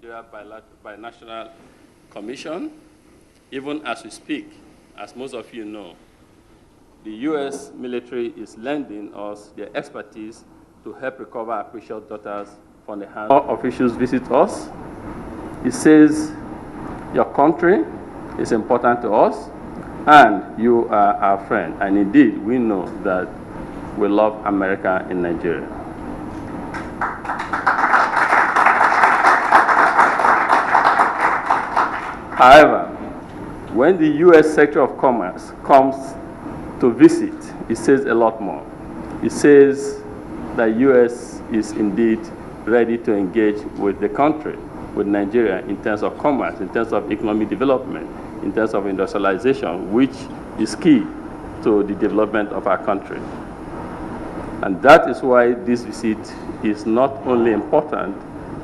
Nigeria Binational Commission. Even as we speak, as most of you know, the U.S. military is lending us their expertise to help recover our precious daughters from the hands of officials visit us. It says, your country is important to us, and you are our friend. And indeed, we know that we love America in Nigeria. However, when the U.S. Secretary of Commerce comes to visit, it says a lot more. It says that U.S. is indeed ready to engage with the country, with Nigeria, in terms of commerce, in terms of economic development, in terms of industrialization, which is key to the development of our country. And that is why this visit is not only important,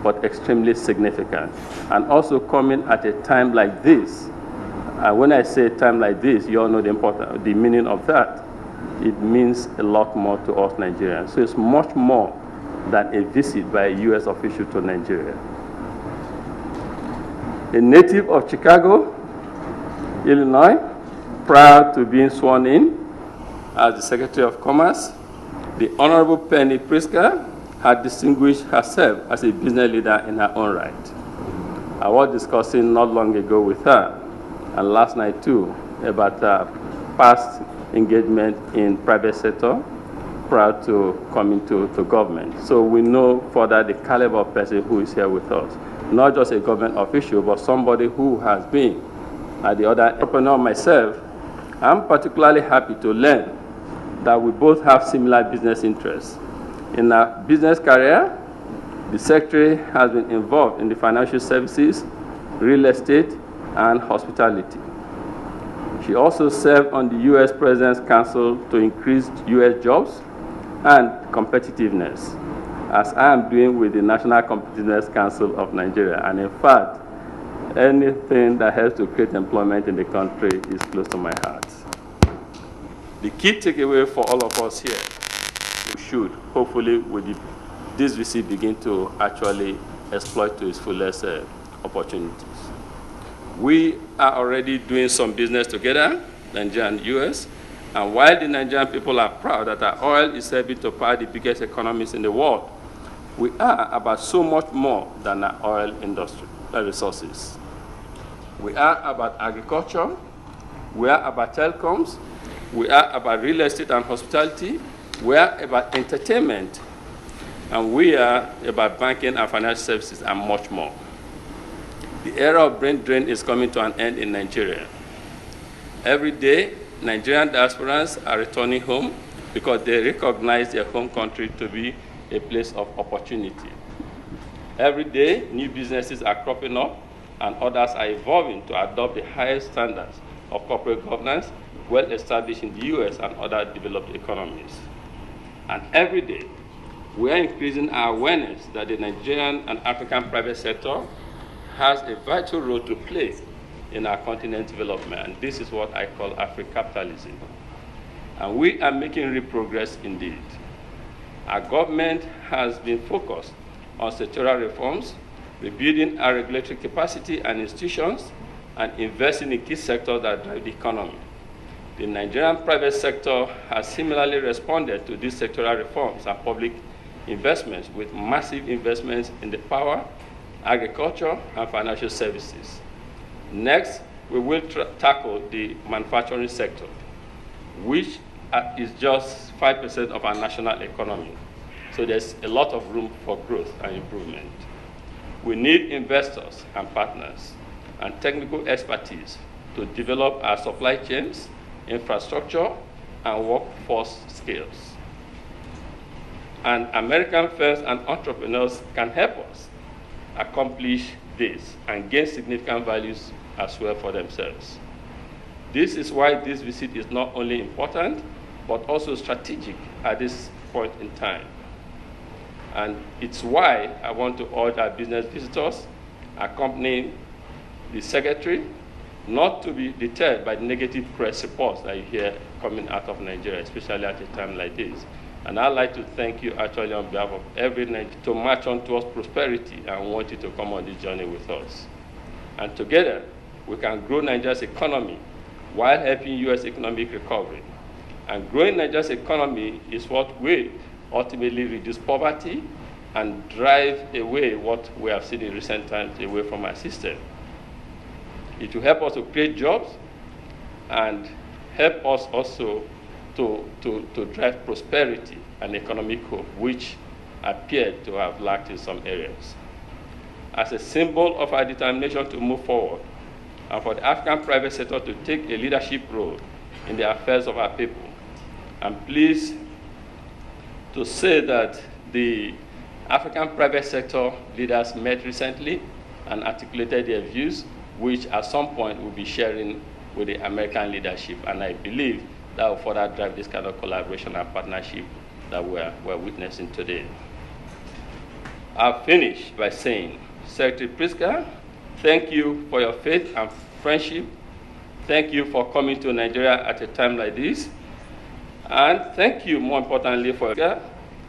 but extremely significant. And also coming at a time like this. When I say time like this, you all know the meaning of that. It means a lot more to us Nigerians. So it's much more than a visit by a U.S. official to Nigeria. A native of Chicago, Illinois, prior to being sworn in as the Secretary of Commerce, the Honorable Penny Pritzker had distinguished herself as a business leader in her own right. I was discussing not long ago with her, and last night too, about past engagement in private sector prior to coming to government. So we know further the caliber of person who is here with us. Not just a government official, but somebody who has been at the other entrepreneur myself. I'm particularly happy to learn that we both have similar business interests. In her business career, the Secretary has been involved in the financial services, real estate, and hospitality. She also served on the U.S. President's Council to increase U.S. jobs and competitiveness, as I am doing with the National Competitiveness Council of Nigeria. And in fact, anything that helps to create employment in the country is close to my heart. The key takeaway for all of us here, we should, hopefully, with this visit, begin to actually exploit to its fullest opportunities. We are already doing some business together, Nigeria and US, and while the Nigerian people are proud that our oil is able to power the biggest economies in the world, we are about so much more than our oil industry resources. We are about agriculture, we are about telecoms, we are about real estate and hospitality, we are about entertainment, and we are about banking and financial services and much more. The era of brain drain is coming to an end in Nigeria. Every day, Nigerian diasporans are returning home because they recognize their home country to be a place of opportunity. Every day, new businesses are cropping up and others are evolving to adopt the highest standards of corporate governance well established in the US and other developed economies. And every day, we are increasing our awareness that the Nigerian and African private sector has a vital role to play in our continent's development. And this is what I call Afro-capitalism. And we are making real progress indeed. Our government has been focused on sectoral reforms, rebuilding our regulatory capacity and institutions, and investing in key sectors that drive the economy. The Nigerian private sector has similarly responded to these sectoral reforms and public investments with massive investments in the power, agriculture, and financial services. Next, we will tackle the manufacturing sector, which is just 5% of our national economy. So there's a lot of room for growth and improvement. We need investors and partners and technical expertise to develop our supply chains, infrastructure, and workforce skills. And American firms and entrepreneurs can help us accomplish this and gain significant values as well for themselves. This is why this visit is not only important, but also strategic at this point in time. And it's why I want to urge our business visitors accompanying the Secretary not to be deterred by the negative press reports that you hear coming out of Nigeria, especially at a time like this. And I'd like to thank you actually on behalf of every Nigerian to march on towards prosperity and want you to come on this journey with us. And together, we can grow Nigeria's economy while helping U.S. economic recovery. And growing Nigeria's economy is what will ultimately reduce poverty and drive away what we have seen in recent times away from our system. It will help us to create jobs and help us also to drive prosperity and economic hope, which appeared to have lacked in some areas. As a symbol of our determination to move forward, and for the African private sector to take a leadership role in the affairs of our people, I'm pleased to say that the African private sector leaders met recently and articulated their views, which at some point we'll be sharing with the American leadership. And I believe that will further drive this kind of collaboration and partnership that we're witnessing today. I'll finish by saying, Secretary Pritzker, thank you for your faith and friendship. Thank you for coming to Nigeria at a time like this. And thank you, more importantly, for your.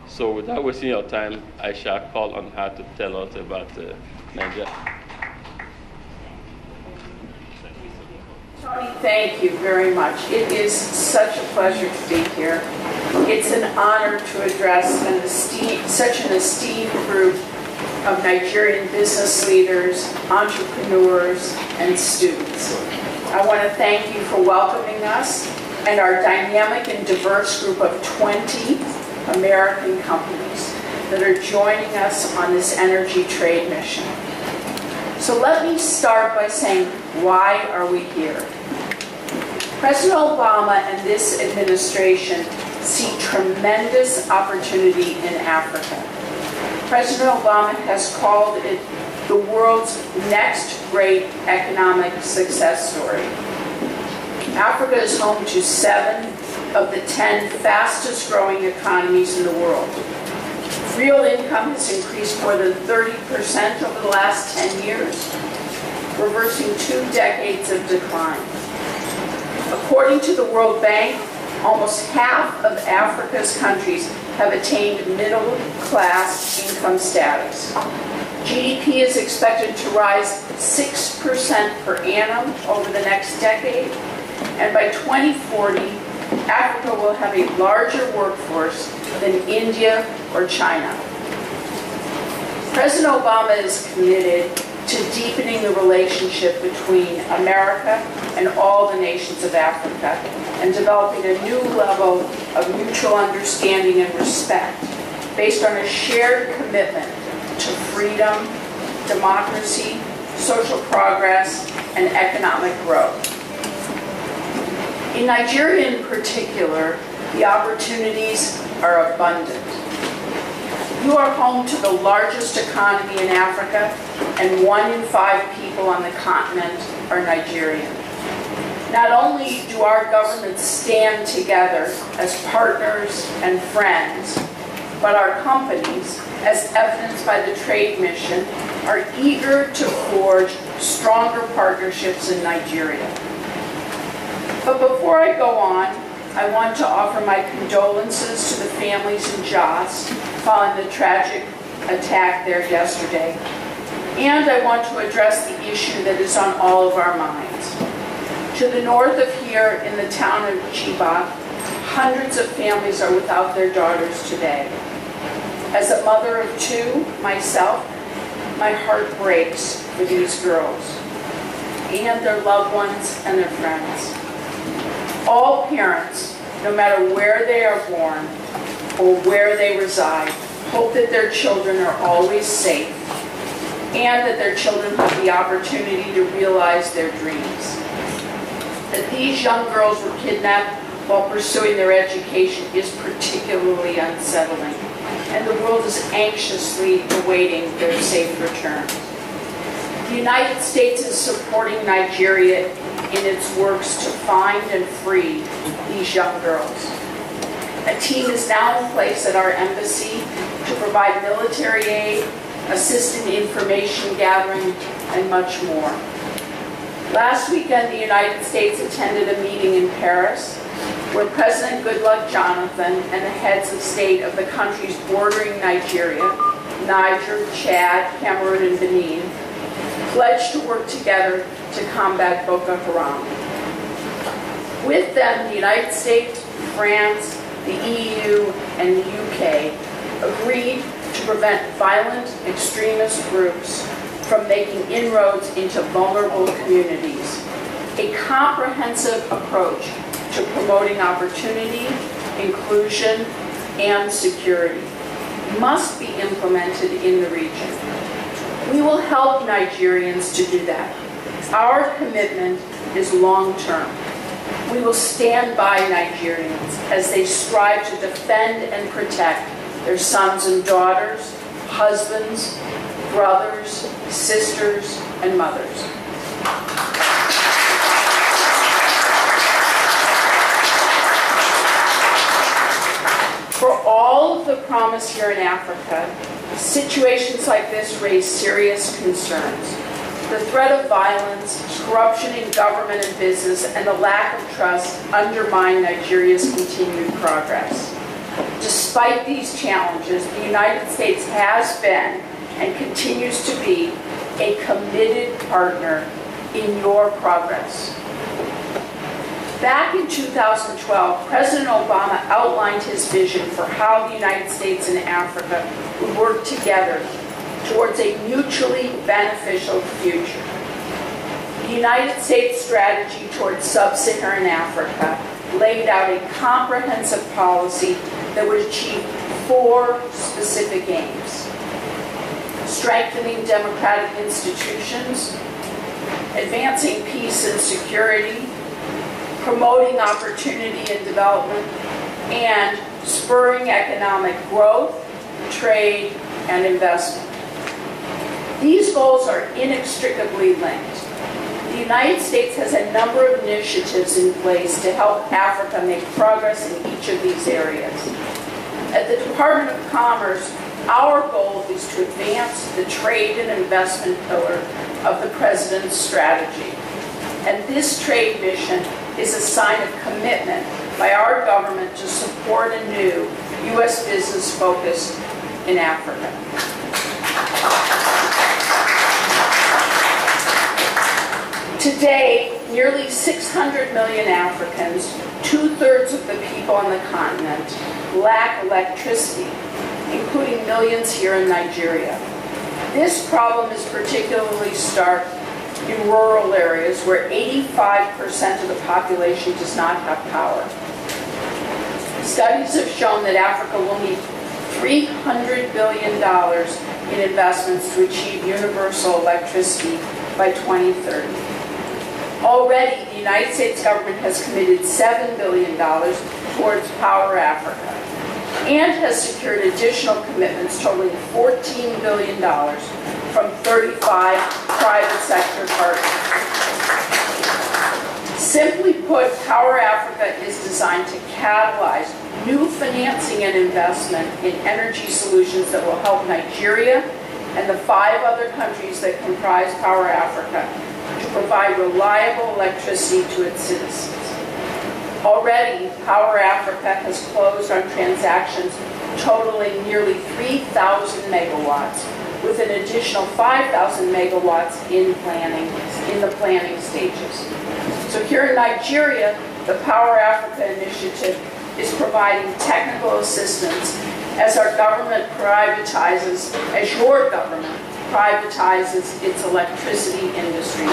So without wasting your time, I shall call on her to tell us about Nigeria. Tony, thank you very much. It is such a pleasure to be here. It's an honor to address such an esteemed group of Nigerian business leaders, entrepreneurs, and students. I want to thank you for welcoming us and our dynamic and diverse group of 20 American companies that are joining us on this energy trade mission. So let me start by saying, why are we here? President Obama and this administration see tremendous opportunity in Africa. President Obama has called it the world's next great economic success story. Africa is home to 7 of the 10 fastest growing economies in the world. Real income has increased more than 30% over the last 10 years, reversing 2 decades of decline. According to the World Bank, almost half of Africa's countries have attained middle-class income status. GDP is expected to rise 6% per annum over the next decade, and by 2040, Africa will have a larger workforce than India or China. President Obama is committed to deepening the relationship between America and all the nations of Africa and developing a new level of mutual understanding and respect based on a shared commitment to freedom, democracy, social progress, and economic growth. In Nigeria in particular, the opportunities are abundant. You are home to the largest economy in Africa, and 1 in 5 people on the continent are Nigerian. Not only do our governments stand together as partners and friends, but our companies, as evidenced by the trade mission, are eager to forge stronger partnerships in Nigeria. But before I go on, I want to offer my condolences to the families in Jos following the tragic attack there yesterday. And I want to address the issue that is on all of our minds. To the north of here, in the town of Chibok, hundreds of families are without their daughters today. As a mother of 2 myself, my heart breaks for these girls and their loved ones and their friends. All parents, no matter where they are born or where they reside, hope that their children are always safe and that their children have the opportunity to realize their dreams. That these young girls were kidnapped while pursuing their education is particularly unsettling, and the world is anxiously awaiting their safe return. The United States is supporting Nigeria in its works to find and free these young girls. A team is now in place at our embassy to provide military aid, assist in information gathering, and much more. Last weekend, the United States attended a meeting in Paris where President Goodluck Jonathan and the heads of state of the countries bordering Nigeria, Niger, Chad, Cameroon, and Benin, pledged to work together to combat Boko Haram. With them, the United States, France, the EU, and the UK agreed to prevent violent extremist groups from making inroads into vulnerable communities. A comprehensive approach to promoting opportunity, inclusion, and security must be implemented in the region. We will help Nigerians to do that. Our commitment is long-term. We will stand by Nigerians as they strive to defend and protect their sons and daughters, husbands, brothers, sisters, and mothers. For all of the promise here in Africa, situations like this raise serious concerns. The threat of violence, corruption in government and business, and the lack of trust undermine Nigeria's continued progress. Despite these challenges, the United States has been and continues to be a committed partner in your progress. Back in 2012, President Obama outlined his vision for how the United States and Africa would work together towards a mutually beneficial future. The United States strategy towards sub-Saharan Africa laid out a comprehensive policy that would achieve 4 specific aims: strengthening democratic institutions, advancing peace and security, promoting opportunity and development, and spurring economic growth, trade, and investment. These goals are inextricably linked. The United States has a number of initiatives in place to help Africa make progress in each of these areas. At the Department of Commerce, our goal is to advance the trade and investment pillar of the President's strategy. And this trade mission is a sign of commitment by our government to support a new U.S. business focus in Africa. Today, nearly 600 million Africans, 2/3 of the people on the continent, lack electricity, including millions here in Nigeria. This problem is particularly stark in rural areas where 85% of the population does not have power. Studies have shown that Africa will need $300 billion in investments to achieve universal electricity by 2030. Already, the United States government has committed $7 billion towards Power Africa and has secured additional commitments totaling $14 billion from 35 private sector partners. Simply put, Power Africa is designed to catalyze new financing and investment in energy solutions that will help Nigeria and the 5 other countries that comprise Power Africa to provide reliable electricity to its citizens. Already, Power Africa has closed on transactions totaling nearly 3,000 megawatts, with an additional 5,000 megawatts in the planning stages. So here in Nigeria, the Power Africa initiative is providing technical assistance as our government privatizes, as your government privatizes its electricity industry,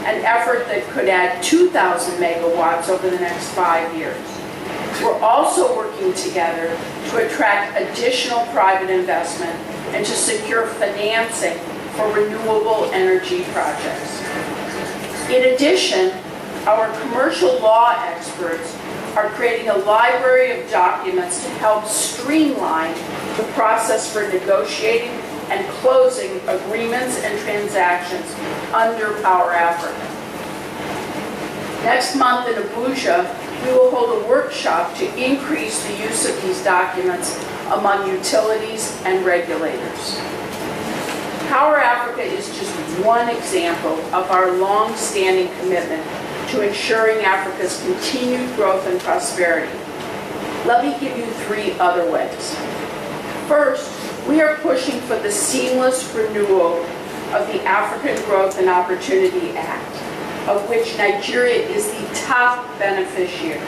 an effort that could add 2,000 megawatts over the next 5 years. We're also working together to attract additional private investment and to secure financing for renewable energy projects. In addition, our commercial law experts are creating a library of documents to help streamline the process for negotiating and closing agreements and transactions under Power Africa. Next month in Abuja, we will hold a workshop to increase the use of these documents among utilities and regulators. Power Africa is just one example of our long-standing commitment to ensuring Africa's continued growth and prosperity. Let me give you 3 other ways. First, we are pushing for the seamless renewal of the African Growth and Opportunity Act, of which Nigeria is the top beneficiary.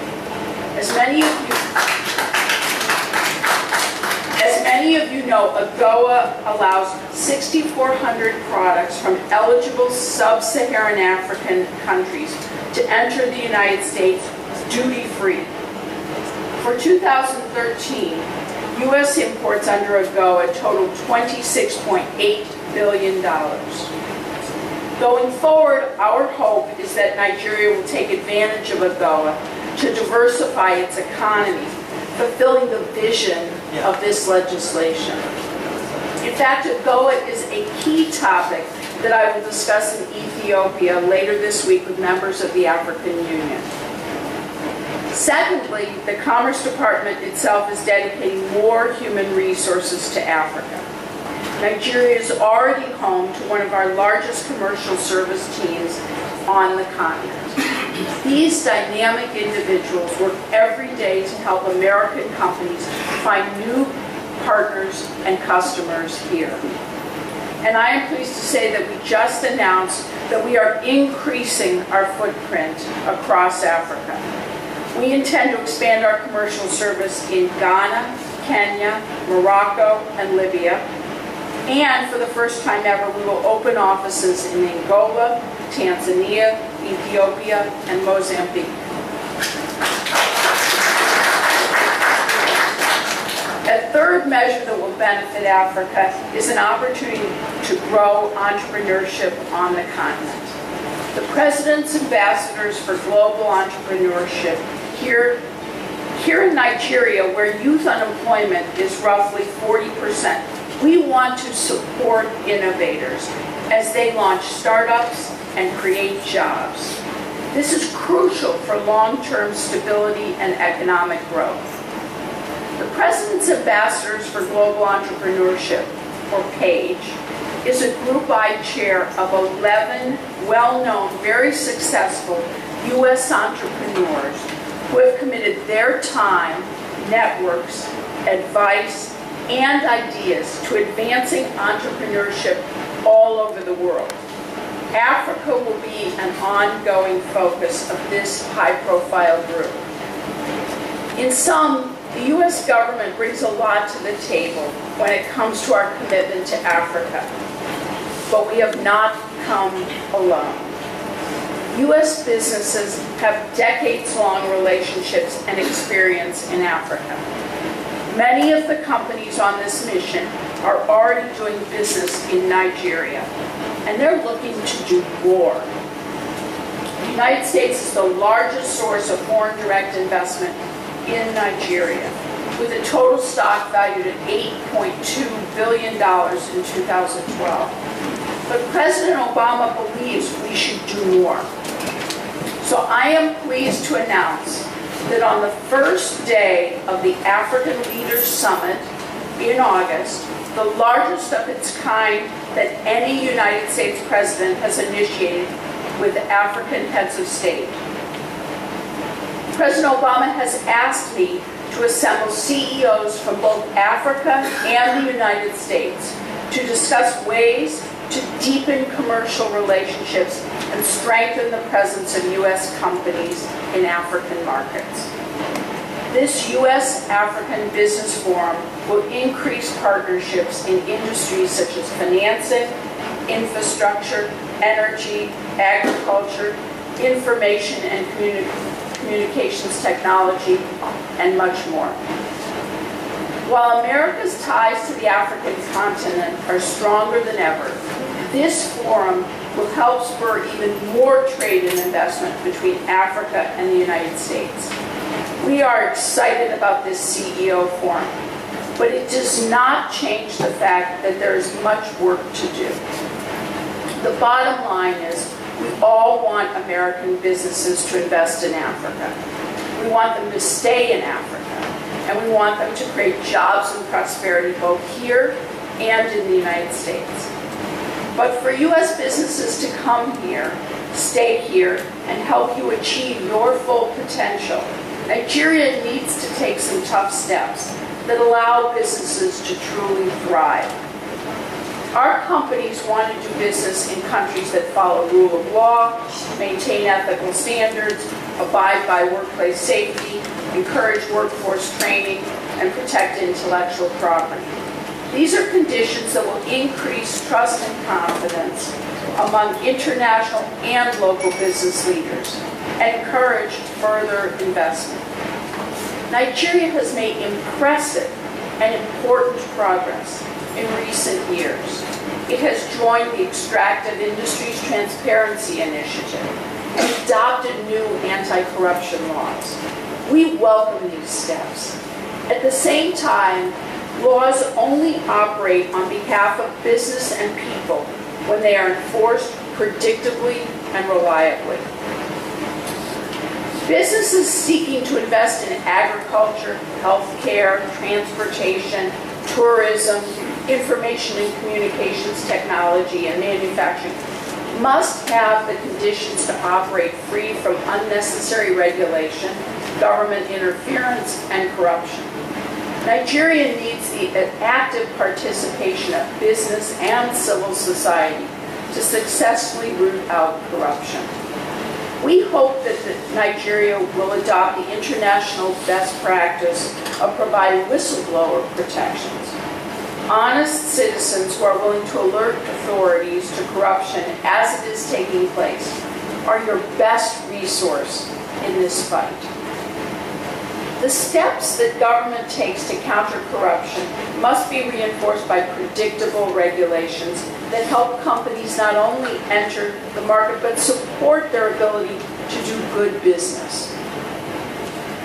As many of you know, AGOA allows 6,400 products from eligible sub-Saharan African countries to enter the United States duty-free. For 2013, U.S. imports under AGOA totaled $26.8 billion. Going forward, our hope is that Nigeria will take advantage of AGOA to diversify its economy, fulfilling the vision of this legislation. In fact, AGOA is a key topic that I will discuss in Ethiopia later this week with members of the African Union. Secondly, the Commerce Department itself is dedicating more human resources to Africa. Nigeria is already home to one of our largest commercial service teams on the continent. These dynamic individuals work every day to help American companies find new partners and customers here. And I am pleased to say that we just announced that we are increasing our footprint across Africa. We intend to expand our commercial service in Ghana, Kenya, Morocco, and Libya. And for the first time ever, we will open offices in Angola, Tanzania, Ethiopia, and Mozambique. A third measure that will benefit Africa is an opportunity to grow entrepreneurship on the continent. The President's Ambassadors for Global Entrepreneurship here in Nigeria, where youth unemployment is roughly 40%, we want to support innovators as they launch startups and create jobs. This is crucial for long-term stability and economic growth. The President's Ambassadors for Global Entrepreneurship, or PAGE, is a group I chair of 11 well-known, very successful U.S. entrepreneurs who have committed their time, networks, advice, and ideas to advancing entrepreneurship all over the world. Africa will be an ongoing focus of this high-profile group. In sum, the U.S. government brings a lot to the table when it comes to our commitment to Africa, but we have not come alone. U.S. businesses have decades-long relationships and experience in Africa. Many of the companies on this mission are already doing business in Nigeria, and they're looking to do more. The United States is the largest source of foreign direct investment in Nigeria, with a total stock valued at $8.2 billion in 2012. But President Obama believes we should do more. So I am pleased to announce that on the first day of the African Leaders Summit in August, the largest of its kind that any United States president has initiated with African heads of state. President Obama has asked me to assemble CEOs from both Africa and the United States to discuss ways to deepen commercial relationships and strengthen the presence of U.S. companies in African markets. This U.S.-African Business Forum will increase partnerships in industries such as financing, infrastructure, energy, agriculture, information and communications technology, and much more. While America's ties to the African continent are stronger than ever, this forum will help spur even more trade and investment between Africa and the United States. We are excited about this CEO forum, but it does not change the fact that there is much work to do. The bottom line is we all want American businesses to invest in Africa. We want them to stay in Africa, and we want them to create jobs and prosperity both here and in the United States. But for U.S. businesses to come here, stay here, and help you achieve your full potential, Nigeria needs to take some tough steps that allow businesses to truly thrive. Our companies want to do business in countries that follow rule of law, maintain ethical standards, abide by workplace safety, encourage workforce training, and protect intellectual property. These are conditions that will increase trust and confidence among international and local business leaders and encourage further investment. Nigeria has made impressive and important progress in recent years. It has joined the Extractive Industries Transparency Initiative and adopted new anti-corruption laws. We welcome these steps. At the same time, laws only operate on behalf of business and people when they are enforced predictably and reliably. Businesses seeking to invest in agriculture, healthcare, transportation, tourism, information and communications technology, and manufacturing must have the conditions to operate free from unnecessary regulation, government interference, and corruption. Nigeria needs the active participation of business and civil society to successfully root out corruption. We hope that Nigeria will adopt the international best practice of providing whistleblower protections. Honest citizens who are willing to alert authorities to corruption as it is taking place are your best resource in this fight. The steps that government takes to counter corruption must be reinforced by predictable regulations that help companies not only enter the market but support their ability to do good business.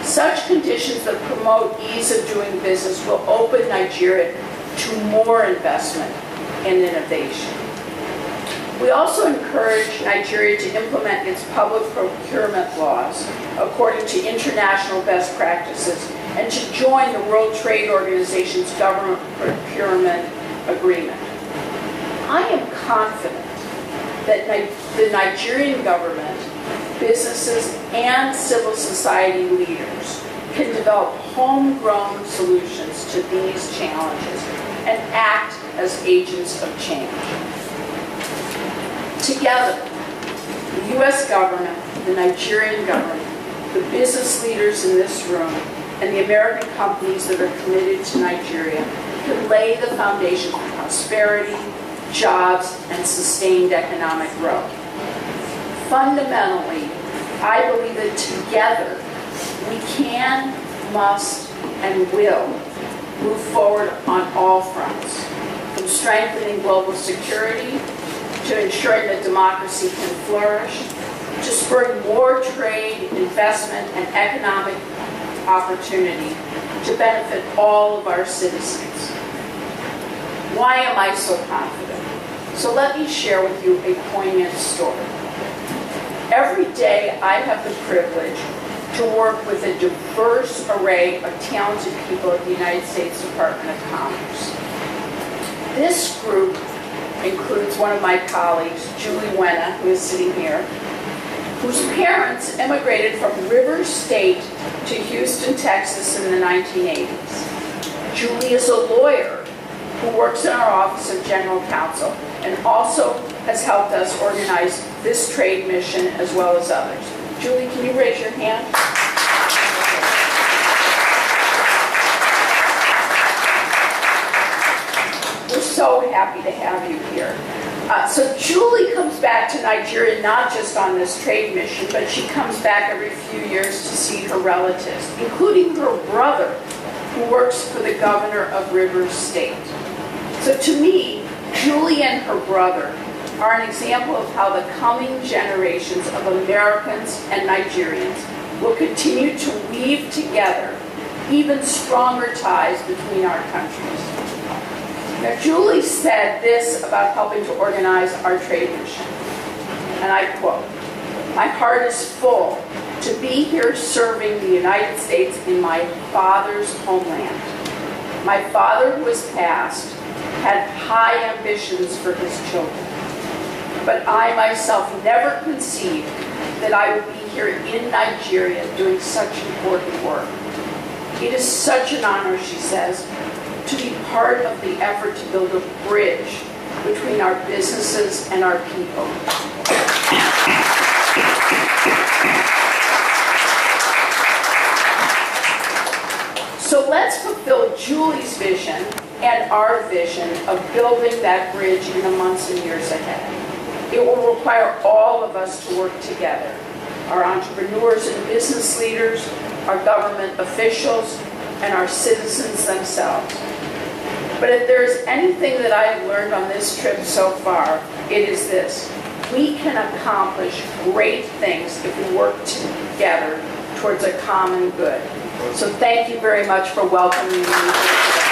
Such conditions that promote ease of doing business will open Nigeria to more investment and innovation. We also encourage Nigeria to implement its public procurement laws according to international best practices and to join the World Trade Organization's government procurement agreement. I am confident that the Nigerian government, businesses, and civil society leaders can develop homegrown solutions to these challenges and act as agents of change. Together, the U.S. government, the Nigerian government, the business leaders in this room, and the American companies that are committed to Nigeria can lay the foundation for prosperity, jobs, and sustained economic growth. Fundamentally, I believe that together we can, must, and will move forward on all fronts, from strengthening global security to ensuring that democracy can flourish, to spurring more trade, investment, and economic opportunity to benefit all of our citizens. Why am I so confident? So let me share with you a poignant story. Every day I have the privilege to work with a diverse array of talented people at the United States Department of Commerce. This group includes one of my colleagues, Julie Wenna, who is sitting here, whose parents immigrated from Rivers State to Houston, Texas in the 1980s. Julie is a lawyer who works in our Office of General Counsel and also has helped us organize this trade mission as well as others. Julie, can you raise your hand? We're so happy to have you here. So Julie comes back to Nigeria not just on this trade mission, but she comes back every few years to see her relatives, including her brother, who works for the governor of Rivers State. So to me, Julie and her brother are an example of how the coming generations of Americans and Nigerians will continue to weave together even stronger ties between our countries. Now, Julie said this about helping to organize our trade mission, and I quote, "My heart is full to be here serving the United States in my father's homeland. My father, who has passed, had high ambitions for his children. but I myself never conceived that I would be here in Nigeria doing such important work. It is such an honor, she says, to be part of the effort to build a bridge between our businesses and our people. So let's fulfill Julie's vision and our vision of building that bridge in the months and years ahead. It will require all of us to work together, our entrepreneurs and business leaders, our government officials, and our citizens themselves. But if there is anything that I have learned on this trip so far, it is this: we can accomplish great things if we work together towards a common good. So thank you very much for welcoming me here today.